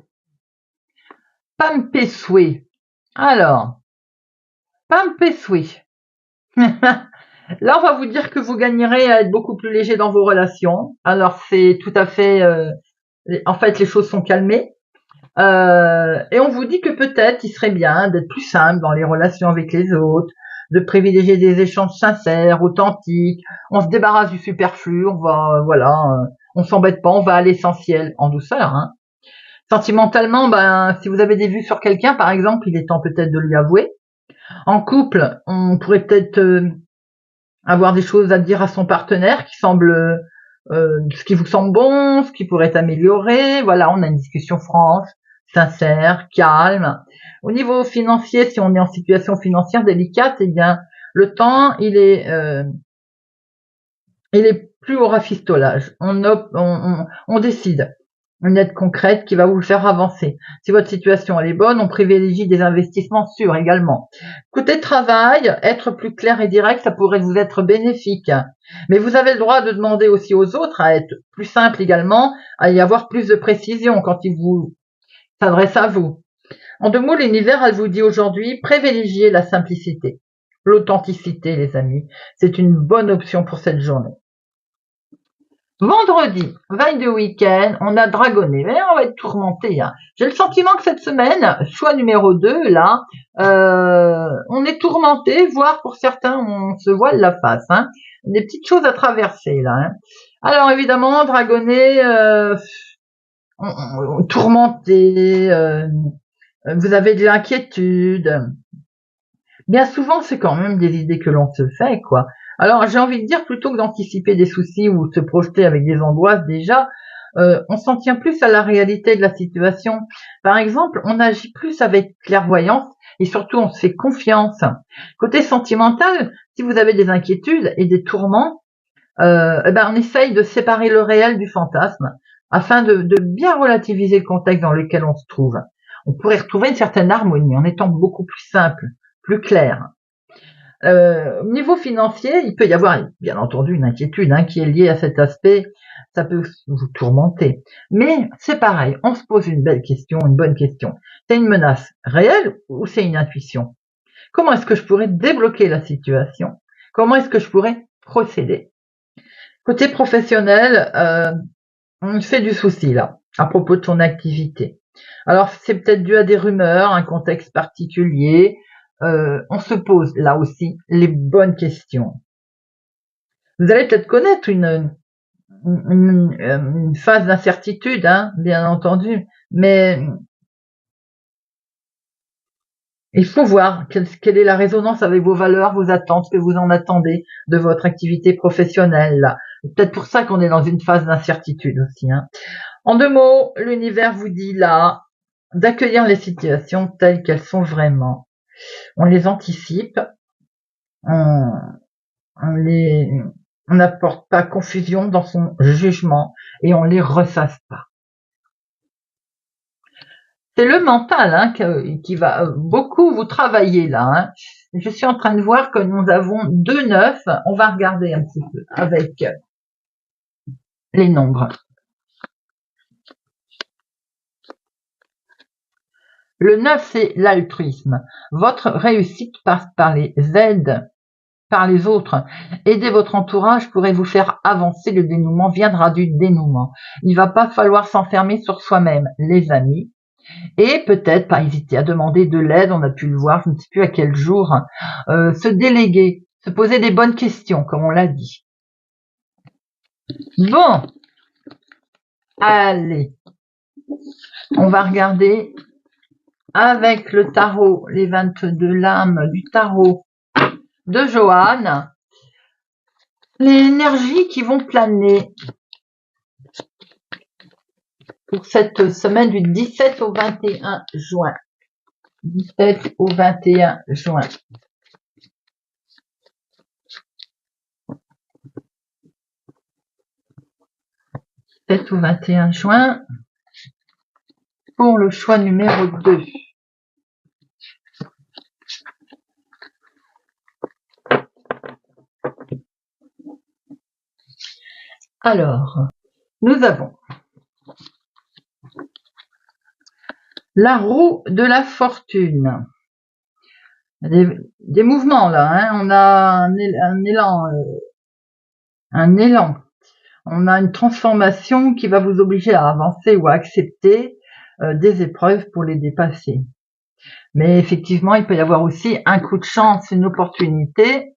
[SPEAKER 1] Pampesoué. Alors, Pampesoué. Là, on va vous dire que vous gagnerez à être beaucoup plus léger dans vos relations. Alors, c'est tout à fait... en fait, les choses sont calmées. Et on vous dit que peut-être il serait bien d'être plus simple dans les relations avec les autres, de privilégier des échanges sincères, authentiques. On se débarrasse du superflu, on va, voilà, on s'embête pas, on va à l'essentiel, en douceur. Hein. Sentimentalement, ben, si vous avez des vues sur quelqu'un, par exemple, il est temps peut-être de lui avouer. En couple, on pourrait peut-être avoir des choses à dire à son partenaire qui semble, ce qui vous semble bon, ce qui pourrait être amélioré. Voilà, on a une discussion franche, sincère, calme. Au niveau financier, si on est en situation financière délicate, eh bien, le temps, il est plus au rafistolage. On décide une aide concrète qui va vous faire avancer. Si votre situation elle est bonne, on privilégie des investissements sûrs également. Côté travail, être plus clair et direct, ça pourrait vous être bénéfique. Mais vous avez le droit de demander aussi aux autres à être plus simple également, à y avoir plus de précision quand ils vous s'adressent à vous. En deux mots, l'univers, elle vous dit aujourd'hui, privilégiez la simplicité. L'authenticité, les amis, c'est une bonne option pour cette journée. Vendredi, veille de week-end, on a dragonné, mais on va être tourmenté. Hein. J'ai le sentiment que cette semaine, choix numéro 2, là, on est tourmenté, voire pour certains, on se voile la face. Hein. Des petites choses à traverser, là. Hein. Alors évidemment, dragonné, tourmenté, vous avez de l'inquiétude. Bien souvent, c'est quand même des idées que l'on se fait, quoi. Alors, j'ai envie de dire, plutôt que d'anticiper des soucis ou se projeter avec des angoisses déjà, on s'en tient plus à la réalité de la situation. Par exemple, on agit plus avec clairvoyance et surtout on se fait confiance. Côté sentimental, si vous avez des inquiétudes et des tourments, on essaye de séparer le réel du fantasme afin de bien relativiser le contexte dans lequel on se trouve. On pourrait retrouver une certaine harmonie en étant beaucoup plus simple, plus clair. Au niveau financier, il peut y avoir bien entendu une inquiétude qui est liée à cet aspect. Ça peut vous tourmenter. Mais c'est pareil, on se pose une belle question, une bonne question. C'est une menace réelle ou c'est une intuition? Comment est-ce que je pourrais débloquer la situation? Comment est-ce que je pourrais procéder? Côté professionnel, on fait du souci là, à propos de ton activité. Alors c'est peut-être dû à des rumeurs, un contexte particulier. On se pose là aussi les bonnes questions. Vous allez peut-être connaître une phase d'incertitude, bien entendu, mais il faut voir quelle est la résonance avec vos valeurs, vos attentes, ce que vous en attendez de votre activité professionnelle. Là. C'est peut-être pour ça qu'on est dans une phase d'incertitude aussi. Hein. En deux mots, l'univers vous dit là d'accueillir les situations telles qu'elles sont vraiment. On les anticipe, on, on n'apporte pas confusion dans son jugement et on les ressasse pas. C'est le mental qui va beaucoup vous travailler là. Hein. Je suis en train de voir que nous avons 2 9. On va regarder un petit peu avec les nombres. Le 9, c'est l'altruisme. Votre réussite passe par les aides, par les autres. Aider votre entourage pourrait vous faire avancer. Le dénouement viendra du dénouement. Il va pas falloir s'enfermer sur soi-même, les amis. Et peut-être pas hésiter à demander de l'aide, on a pu le voir, je ne sais plus à quel jour, se déléguer, se poser des bonnes questions, comme on l'a dit. Bon, allez, on va regarder avec le tarot, les 22 lames du tarot de Johanne, les énergies qui vont planer pour cette semaine du 17 au 21 juin. 17 au 21 juin. 17 au 21 juin pour le choix numéro 2. Alors, nous avons La roue de la fortune. Des mouvements là, hein. On a un élan. On a une transformation qui va vous obliger à avancer ou à accepter des épreuves pour les dépasser. Mais effectivement, il peut y avoir aussi un coup de chance, une opportunité.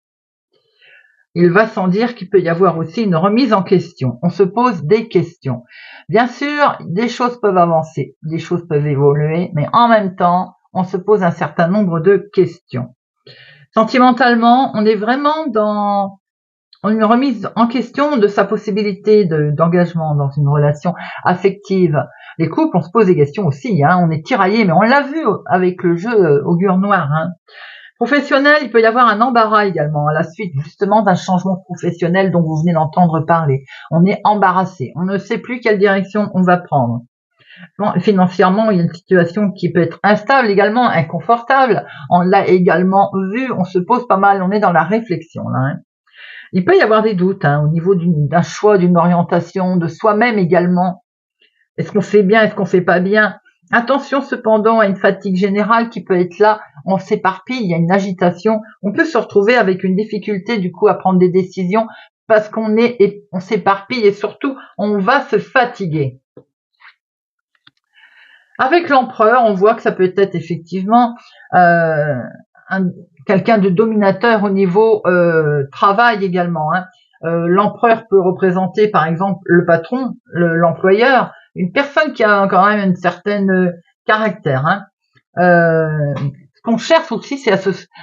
[SPEAKER 1] Il va sans dire qu'il peut y avoir aussi une remise en question. On se pose des questions. Bien sûr, des choses peuvent avancer, des choses peuvent évoluer, mais en même temps, on se pose un certain nombre de questions. Sentimentalement, on est vraiment dans une remise en question de sa possibilité d'engagement dans une relation affective. Les couples, on se pose des questions aussi, hein. On est tiraillé, mais on l'a vu avec le jeu Augure Noir, hein. Professionnel, il peut y avoir un embarras également à la suite justement d'un changement professionnel dont vous venez d'entendre parler. On est embarrassé, on ne sait plus quelle direction on va prendre. Bon, financièrement, il y a une situation qui peut être instable également, inconfortable. On l'a également vu, on se pose pas mal, on est dans la réflexion là, hein. Il peut y avoir des doutes hein, au niveau d'un choix, d'une orientation, de soi-même également. Est-ce qu'on fait bien, est-ce qu'on fait pas bien? Attention cependant à une fatigue générale qui peut être là, on s'éparpille, il y a une agitation, on peut se retrouver avec une difficulté du coup à prendre des décisions parce on s'éparpille et surtout on va se fatiguer. Avec l'empereur, on voit que ça peut être effectivement quelqu'un de dominateur au niveau travail également, hein. L'empereur peut représenter par exemple le patron, l'employeur, une personne qui a quand même une certaine caractère, hein. Ce qu'on cherche aussi, c'est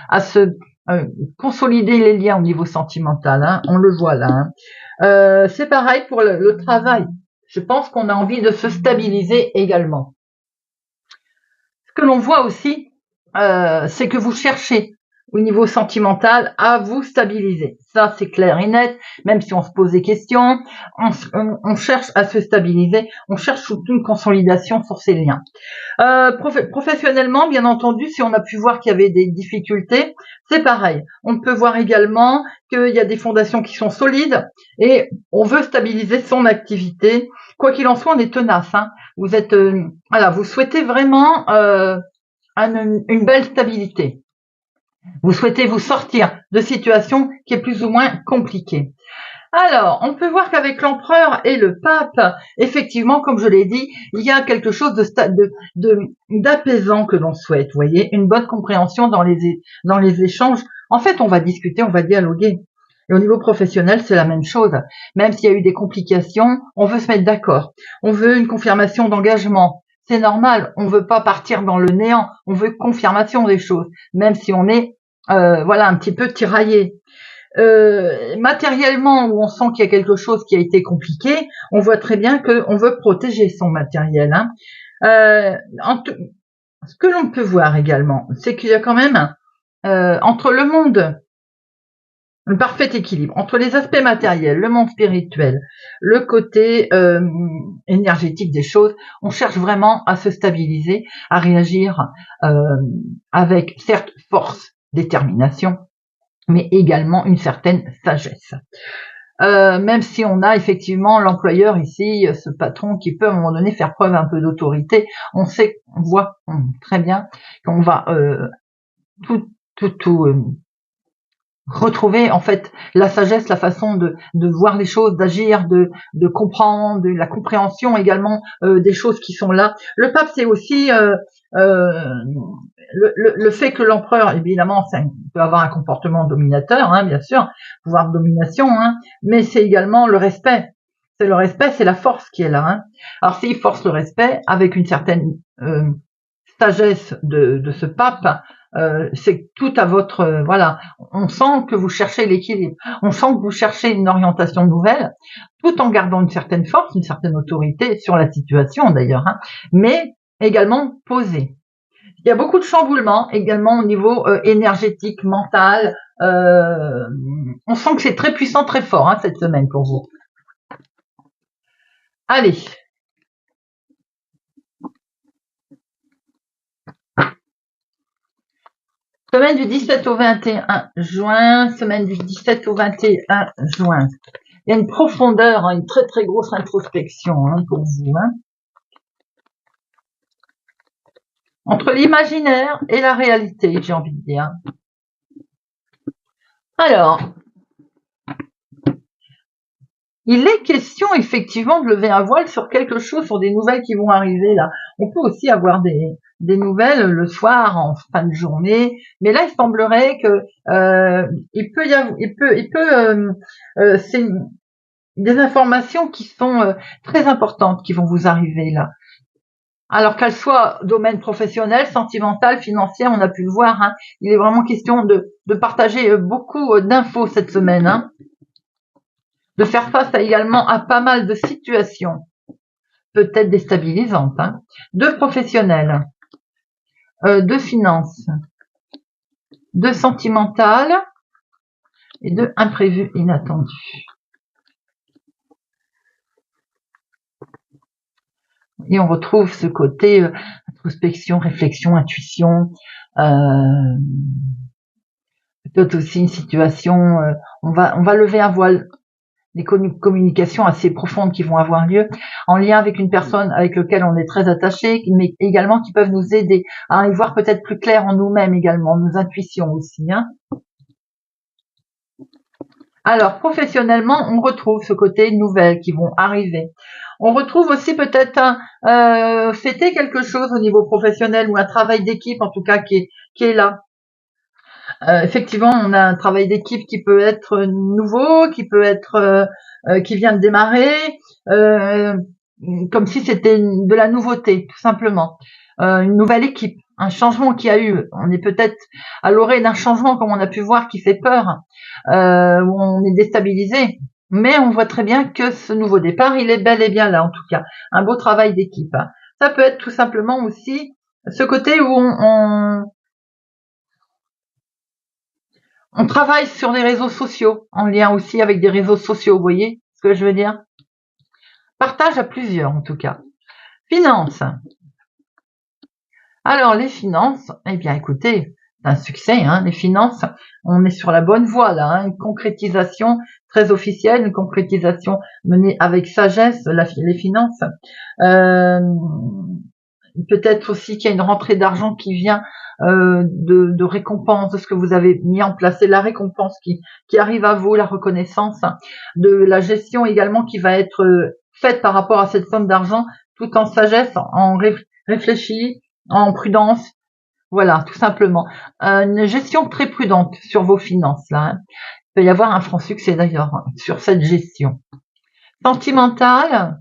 [SPEAKER 1] à se consolider les liens au niveau sentimental, hein. On le voit là, hein. C'est pareil pour le travail. Je pense qu'on a envie de se stabiliser également. Ce que l'on voit aussi, c'est que vous cherchez au niveau sentimental à vous stabiliser. Ça, c'est clair et net. Même si on se pose des questions, on cherche à se stabiliser. On cherche surtout une consolidation sur ces liens. Professionnellement, bien entendu, si on a pu voir qu'il y avait des difficultés, c'est pareil. On peut voir également qu'il y a des fondations qui sont solides et on veut stabiliser son activité. Quoi qu'il en soit, on est tenace, hein. Vous êtes, voilà, vous souhaitez vraiment une belle stabilité. Vous souhaitez vous sortir de situations qui est plus ou moins compliquée. Alors, on peut voir qu'avec l'empereur et le pape, effectivement, comme je l'ai dit, il y a quelque chose d'apaisant que l'on souhaite, vous voyez, une bonne compréhension dans les échanges. En fait, on va discuter, on va dialoguer. Et au niveau professionnel, c'est la même chose. Même s'il y a eu des complications, on veut se mettre d'accord. On veut une confirmation d'engagement. C'est normal, on veut pas partir dans le néant. On veut confirmation des choses, même si on est, voilà, un petit peu tiraillé. Matériellement, où on sent qu'il y a quelque chose qui a été compliqué, on voit très bien qu'on veut protéger son matériel, hein. Ce que l'on peut voir également, c'est qu'il y a quand même entre le monde, un parfait équilibre entre les aspects matériels, le monde spirituel, le côté énergétique des choses. On cherche vraiment à se stabiliser, à réagir avec certes force, détermination, mais également une certaine sagesse. Même si on a effectivement l'employeur ici, ce patron qui peut à un moment donné faire preuve un peu d'autorité, on voit très bien qu'on va tout retrouver en fait la sagesse, la façon de voir les choses, d'agir, de comprendre, de la compréhension également des choses qui sont là. Le pape, c'est aussi le fait que l'empereur, évidemment, peut avoir un comportement dominateur, hein, bien sûr, pouvoir de domination, hein, mais c'est également le respect. C'est le respect, c'est la force qui est là, hein. Alors s'il force le respect avec une certaine sagesse de ce pape, c'est tout à votre voilà. On sent que vous cherchez l'équilibre, on sent que vous cherchez une orientation nouvelle, tout en gardant une certaine force, une certaine autorité sur la situation d'ailleurs, hein, mais également posée. Il y a beaucoup de chamboulements également au niveau énergétique, mental. On sent que c'est très puissant, très fort hein, cette semaine pour vous. Allez. Semaine du 17 au 21 juin, semaine du 17 au 21 juin. Il y a une profondeur, hein, une très très grosse introspection hein, pour vous. Hein. entre l'imaginaire et la réalité, j'ai envie de dire. Alors, il est question effectivement de lever un voile sur quelque chose, sur des nouvelles qui vont arriver là. On peut aussi avoir des nouvelles le soir, en fin de journée, mais là il semblerait que c'est des informations qui sont très importantes qui vont vous arriver là. Alors qu'elles soient domaine professionnel, sentimental, financier, on a pu le voir, hein. Il est vraiment question de partager beaucoup d'infos cette semaine, hein. De faire face également à pas mal de situations, peut-être déstabilisantes, hein. De professionnel, de finance, de sentimental et de imprévu inattendu. Et on retrouve ce côté introspection, réflexion, intuition, peut-être aussi une situation, on va lever un voile, des communications assez profondes qui vont avoir lieu en lien avec une personne avec laquelle on est très attaché, mais également qui peuvent nous aider à y voir peut-être plus clair en nous-mêmes également, nos intuitions aussi, hein. Alors, professionnellement, on retrouve ce côté nouvelles qui vont arriver. On retrouve aussi peut-être fêter quelque chose au niveau professionnel ou un travail d'équipe, en tout cas, qui est là. Effectivement, on a un travail d'équipe qui peut être nouveau, qui peut être qui vient de démarrer, euh, comme si c'était de la nouveauté, tout simplement. Une nouvelle équipe, un changement qui a eu. On est peut-être à l'orée d'un changement, comme on a pu voir, qui fait peur, où on est déstabilisé. Mais on voit très bien que ce nouveau départ, il est bel et bien là, en tout cas. Un beau travail d'équipe. Ça peut être tout simplement aussi ce côté où on travaille sur les réseaux sociaux, en lien aussi avec des réseaux sociaux, vous voyez ce que je veux dire? Partage à plusieurs, en tout cas. Finances. Alors, les finances, eh bien, écoutez, c'est un succès, hein, les finances, on est sur la bonne voie, là, hein, une concrétisation très officielle, une concrétisation menée avec sagesse, les finances. Euh, Peut-être aussi qu'il y a une rentrée d'argent qui vient de récompense de ce que vous avez mis en place. C'est la récompense qui arrive à vous, la reconnaissance, de la gestion également qui va être faite par rapport à cette somme d'argent, tout en sagesse, en réfléchi, en prudence. Voilà, tout simplement. Une gestion très prudente sur vos finances, là, hein. Il peut y avoir un franc succès d'ailleurs sur cette gestion. Sentimentale,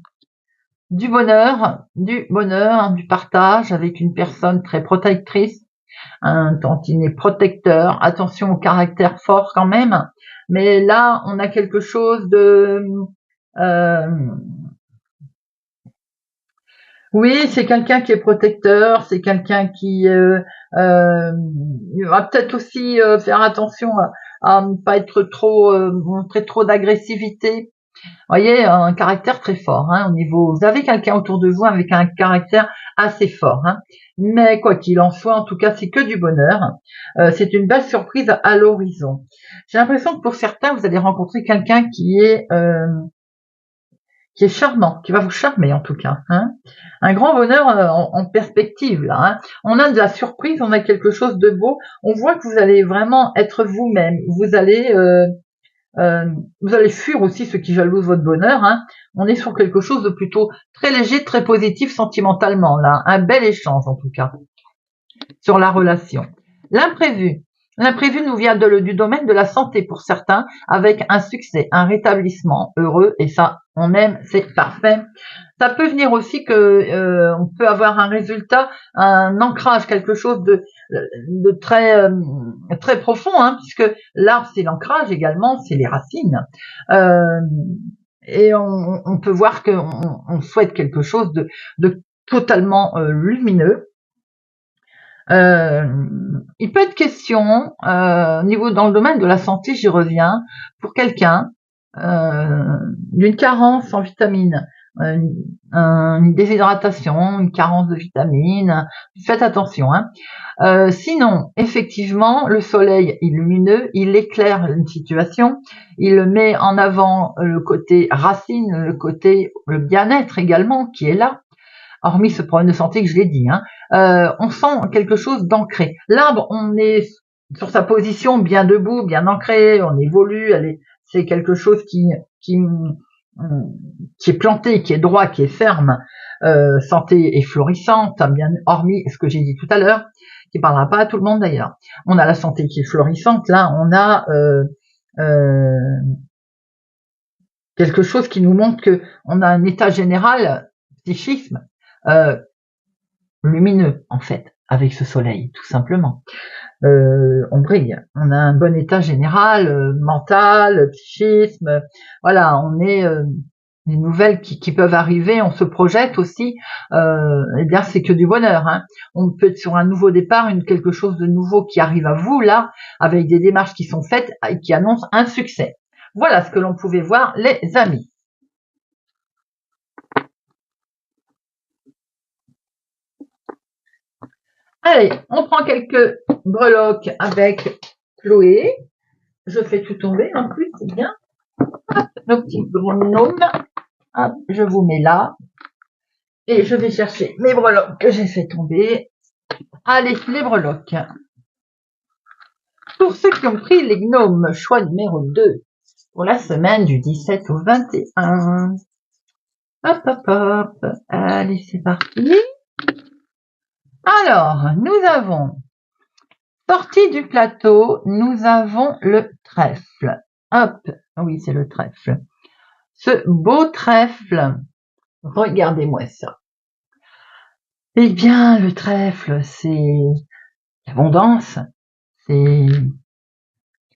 [SPEAKER 1] du bonheur, du partage avec une personne très protectrice, un tantinet protecteur, attention au caractère fort quand même, mais là on a quelque chose de euh, oui, c'est quelqu'un qui est protecteur, c'est quelqu'un qui va peut-être aussi faire attention à ne pas être trop montrer trop d'agressivité. Voyez, un caractère très fort, hein, au niveau. Vous avez quelqu'un autour de vous avec un caractère assez fort, hein. Mais quoi qu'il en soit, en tout cas, c'est que du bonheur. C'est une belle surprise à l'horizon. J'ai l'impression que pour certains, vous allez rencontrer quelqu'un qui est charmant, qui va vous charmer en tout cas, hein. Un grand bonheur en perspective là, hein. On a de la surprise, on a quelque chose de beau. On voit que vous allez vraiment être vous-même. Vous allez fuir aussi ceux qui jalousent votre bonheur, hein. On est sur quelque chose de plutôt très léger, très positif sentimentalement, là. Un bel échange, en tout cas, sur la relation. L'imprévu. L'imprévu nous vient du domaine de la santé pour certains, avec un succès, un rétablissement heureux, et ça, on aime, c'est parfait. Ça peut venir aussi que on peut avoir un résultat, un ancrage, quelque chose de très profond, hein, puisque l'arbre c'est l'ancrage également, c'est les racines. Euh, et on peut voir qu'on souhaite quelque chose de totalement lumineux. Il peut être question, au niveau dans le domaine de la santé, j'y reviens, pour quelqu'un d'une carence en vitamines, une déshydratation, une carence de vitamines, faites attention, hein. Sinon, effectivement, le soleil est lumineux, il éclaire une situation, il met en avant le côté racine, le côté le bien-être également qui est là. hormis ce problème de santé que je l'ai dit, hein, on sent quelque chose d'ancré. L'arbre, on est sur sa position bien debout, bien ancré, on évolue, c'est quelque chose qui est planté, qui est droit, qui est ferme, santé est florissante, bien hormis ce que j'ai dit tout à l'heure, qui parlera pas à tout le monde d'ailleurs. On a la santé qui est florissante, là on a quelque chose qui nous montre que on a un état général, psychisme, lumineux en fait, avec ce soleil, tout simplement. On brille, on a un bon état général, mental, psychisme, voilà, on est les nouvelles qui peuvent arriver, on se projette aussi, eh bien c'est que du bonheur, hein. On peut être sur un nouveau départ, quelque chose de nouveau qui arrive à vous là, avec des démarches qui sont faites et qui annoncent un succès. Voilà ce que l'on pouvait voir, les amis. Allez, on prend quelques breloques avec Chloé. Je fais tout tomber en plus, c'est bien. Hop, nos petits gnomes. Hop, je vous mets là. Et je vais chercher mes breloques que j'ai fait tomber. Allez, les breloques. Pour ceux qui ont pris les gnomes, choix numéro 2, pour la semaine du 17 au 21. Hop, hop, hop. Allez, c'est parti. Alors, nous avons sorti du plateau, nous avons le trèfle. Hop, oui, c'est le trèfle. Ce beau trèfle, regardez-moi ça. Eh bien, le trèfle, c'est l'abondance, c'est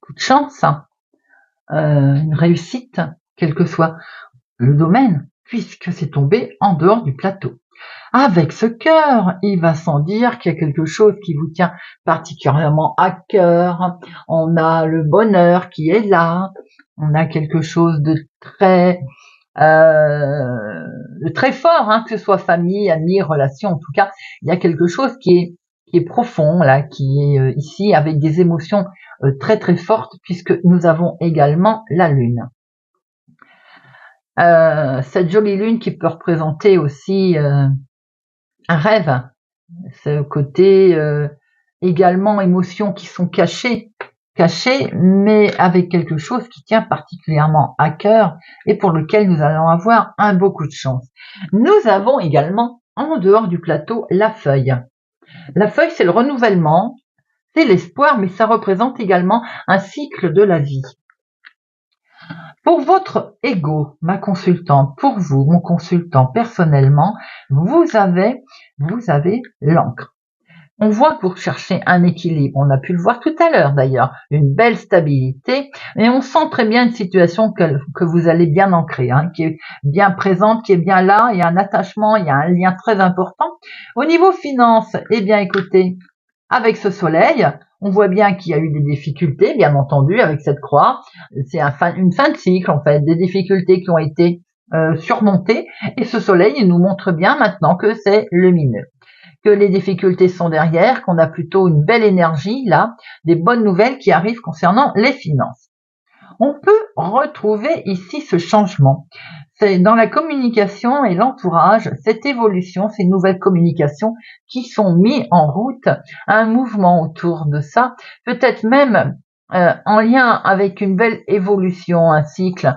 [SPEAKER 1] coup de chance, hein, une réussite, quel que soit le domaine, puisque c'est tombé en dehors du plateau. Avec ce cœur, il va sans dire qu'il y a quelque chose qui vous tient particulièrement à cœur. On a le bonheur qui est là. On a quelque chose de très fort, hein, que ce soit famille, amis, relations. En tout cas, il y a quelque chose qui est profond là, qui est ici avec des émotions très très fortes, puisque nous avons également la lune. Cette jolie lune qui peut représenter aussi un rêve, ce côté également émotions qui sont cachées, mais avec quelque chose qui tient particulièrement à cœur et pour lequel nous allons avoir un beaucoup de chance. Nous avons également, en dehors du plateau, la feuille. La feuille, c'est le renouvellement, c'est l'espoir, mais ça représente également un cycle de la vie. Pour votre ego, ma consultante, pour vous, mon consultant personnellement, vous avez l'encre. On voit que vous recherchez un équilibre. On a pu le voir tout à l'heure d'ailleurs, une belle stabilité, et on sent très bien une situation que vous allez bien ancrer, hein, qui est bien présente, qui est bien là. Il y a un attachement, il y a un lien très important. Au niveau finance, eh bien écoutez, avec ce soleil, on voit bien qu'il y a eu des difficultés, bien entendu, avec cette croix. C'est une fin de cycle, en fait, des difficultés qui ont été surmontées. Et ce soleil, il nous montre bien maintenant que c'est lumineux, que les difficultés sont derrière, qu'on a plutôt une belle énergie, là, des bonnes nouvelles qui arrivent concernant les finances. On peut retrouver ici ce changement. C'est dans la communication et l'entourage, cette évolution, ces nouvelles communications qui sont mises en route, un mouvement autour de ça, peut-être même en lien avec une belle évolution, un cycle,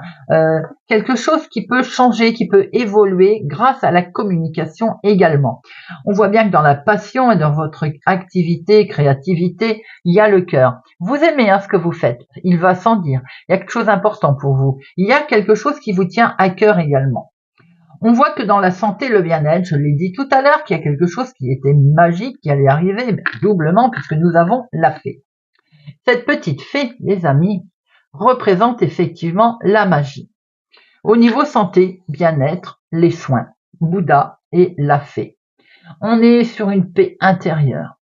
[SPEAKER 1] quelque chose qui peut changer, qui peut évoluer grâce à la communication également. On voit bien que dans la passion et dans votre activité, créativité, il y a le cœur. Vous aimez ce que vous faites, il va sans dire. Il y a quelque chose d'important pour vous. Il y a quelque chose qui vous tient à cœur également. On voit que dans la santé, le bien-être, je l'ai dit tout à l'heure, qu'il y a quelque chose qui était magique, qui allait arriver doublement puisque nous avons la fée. Cette petite fée, les amis, représente effectivement la magie. Au niveau santé, bien-être, les soins, Bouddha et la fée. On est sur une paix intérieure.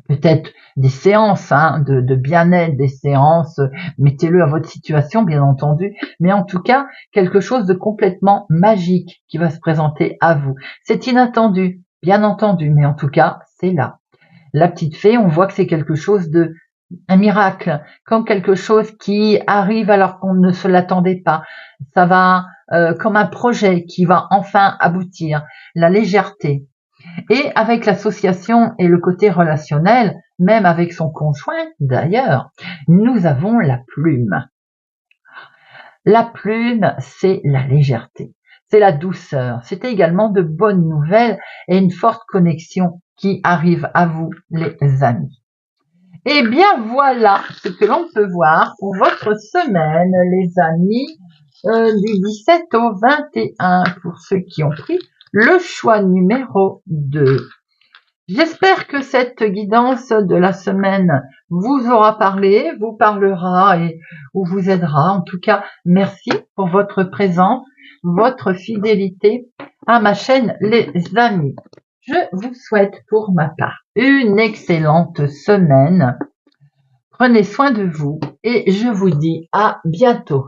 [SPEAKER 1] Peut-être des séances de bien-être, des séances, mettez-le à votre situation bien entendu, mais en tout cas quelque chose de complètement magique qui va se présenter à vous. C'est inattendu, bien entendu, mais en tout cas c'est là. La petite fée, on voit que c'est quelque chose un miracle, comme quelque chose qui arrive alors qu'on ne se l'attendait pas. Ça va comme un projet qui va enfin aboutir, la légèreté. Et avec l'association et le côté relationnel, même avec son conjoint d'ailleurs, nous avons la plume. La plume, c'est la légèreté, c'est la douceur, c'est également de bonnes nouvelles et une forte connexion qui arrive à vous, les amis. Eh bien voilà ce que l'on peut voir pour votre semaine, les amis, du 17 au 21 pour ceux qui ont pris le choix numéro 2. J'espère que cette guidance de la semaine vous aura parlé, vous parlera et ou vous aidera. En tout cas, merci pour votre présence, votre fidélité à ma chaîne, les amis. Je vous souhaite pour ma part une excellente semaine. Prenez soin de vous et je vous dis à bientôt.